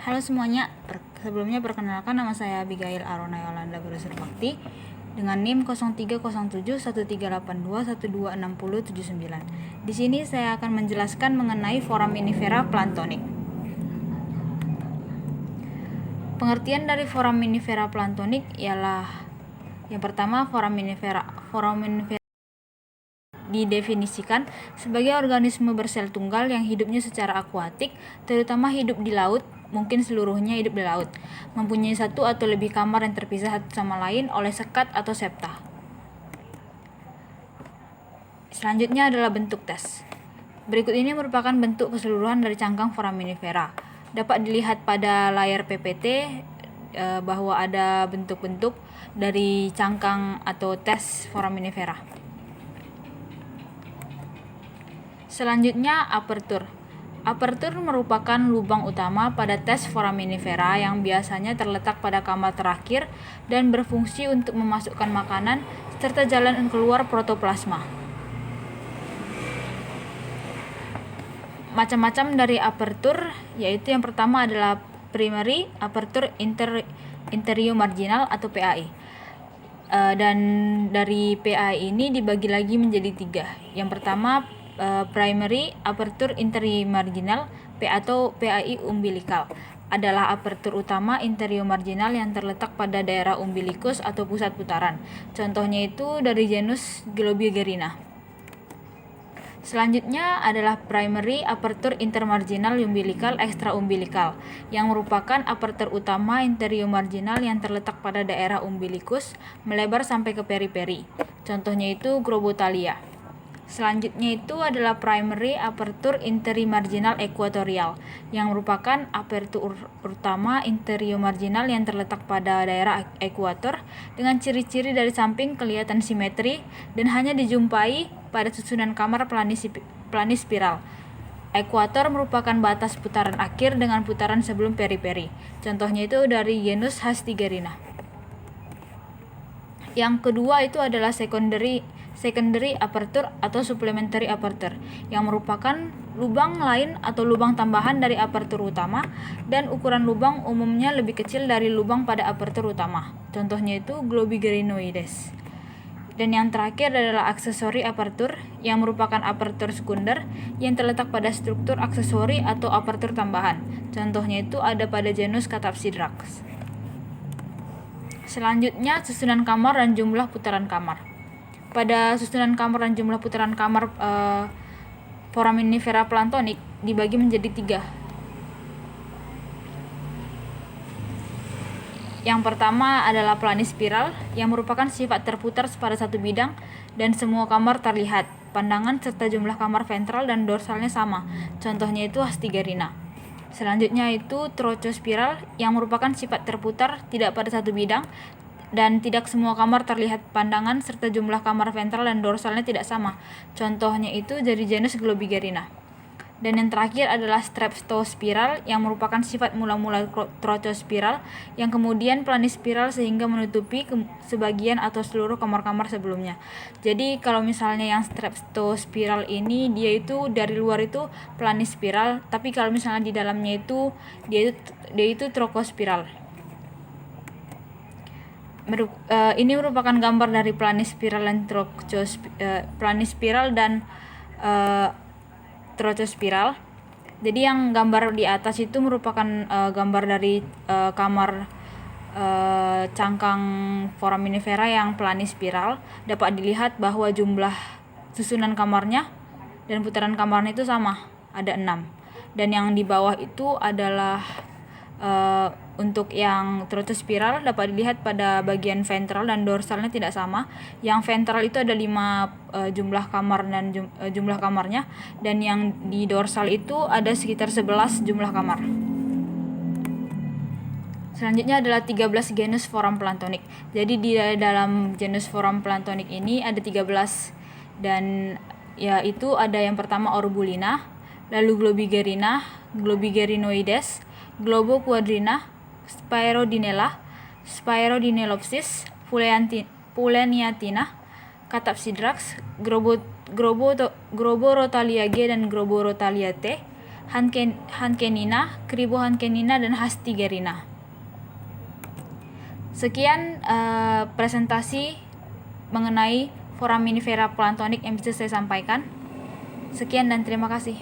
Halo semuanya, sebelumnya perkenalkan nama saya Abigail Arona Yolanda Bakti dengan NIM 03071382126079. Di sini saya akan menjelaskan mengenai foraminifera planktonic. Pengertian dari foraminifera planktonic ialah yang pertama, foraminifera didefinisikan sebagai organisme bersel tunggal yang hidupnya secara akuatik, terutama hidup di laut, mungkin seluruhnya hidup di laut, mempunyai satu atau lebih kamar yang terpisah satu sama lain oleh sekat atau septa. Selanjutnya adalah bentuk tes. Berikut ini merupakan bentuk keseluruhan dari cangkang foraminifera. Dapat dilihat pada layar PPT bahwa ada bentuk-bentuk dari cangkang atau tes foraminifera. Selanjutnya, apertur. Apertur merupakan lubang utama pada tes foraminifera yang biasanya terletak pada kamar terakhir dan berfungsi untuk memasukkan makanan serta jalan keluar protoplasma. Macam-macam dari apertur, yaitu yang pertama adalah primary aperture interiomarginal atau PAI. Dan dari PAI ini dibagi lagi menjadi 3. Yang pertama, primary aperture interiomarginal atau PAI umbilikal adalah apertur utama interiomarginal yang terletak pada daerah umbilikus atau pusat putaran. Contohnya itu dari genus Globigerina. Selanjutnya adalah primary aperture intermarginal umbilical extraumbilical yang merupakan apertur utama interiomarginal yang terletak pada daerah umbilikus melebar sampai ke periperi. Contohnya itu Grobothalia. Selanjutnya itu adalah primary aperture intermarginal equatorial yang merupakan apertur utama interiomarginal yang terletak pada daerah ekuator dengan ciri-ciri dari samping kelihatan simetri dan hanya dijumpai pada susunan kamar planis spiral. Ekuator merupakan batas putaran akhir dengan putaran sebelum periperi. Contohnya itu dari genus Hastigerina. Yang kedua itu adalah secondary aperture atau supplementary aperture yang merupakan lubang lain atau lubang tambahan dari apertur utama dan ukuran lubang umumnya lebih kecil dari lubang pada apertur utama. Contohnya itu Globigerinoides. Dan yang terakhir adalah accessory aperture yang merupakan apertur sekunder yang terletak pada struktur aksesori atau apertur tambahan. Contohnya itu ada pada genus Catapsidrax. Selanjutnya susunan kamar dan jumlah putaran kamar. Pada susunan kamar dan jumlah putaran kamar foraminifera planktonic dibagi menjadi 3. Yang pertama adalah planis spiral yang merupakan sifat terputar pada satu bidang dan semua kamar terlihat. Pandangan serta jumlah kamar ventral dan dorsalnya sama. Contohnya itu Hastigerina. Selanjutnya itu trochospiral yang merupakan sifat terputar tidak pada satu bidang dan tidak semua kamar terlihat pandangan serta jumlah kamar ventral dan dorsalnya tidak sama. Contohnya itu dari genus Globigerina. Dan yang terakhir adalah streptospiral yang merupakan sifat mula-mula trochospiral yang kemudian planispiral sehingga menutupi sebagian atau seluruh kamar-kamar sebelumnya. Jadi kalau misalnya yang streptospiral ini dia itu dari luar itu planispiral, tapi kalau misalnya di dalamnya itu dia itu trochospiral. Ini merupakan gambar dari planispiral dan trochospiral. Jadi yang gambar di atas itu merupakan gambar dari kamar cangkang foraminifera yang planispiral. Dapat dilihat bahwa jumlah susunan kamarnya dan putaran kamarnya itu sama, ada 6. Dan yang di bawah itu adalah untuk yang trochospiral dapat dilihat pada bagian ventral dan dorsalnya tidak sama. Yang ventral itu ada 5 jumlah kamar dan jumlah kamarnya, dan yang di dorsal itu ada sekitar 11 jumlah kamar. Selanjutnya adalah 13 genus foram planktonic. Jadi di dalam genus foram planktonic ini ada 13, dan yaitu ada yang pertama Orbulina, lalu Globigerina, Globigerinoides, Globoquadrina, Spairodinella, Spairodinellopsis, Puleniatina, Catapsidrax, Groborotalia G dan Groborotalia T, Hankenina, Kribohankenina, dan Hastigerina. Sekian presentasi mengenai foraminifera plantonik yang bisa saya sampaikan. Sekian dan terima kasih.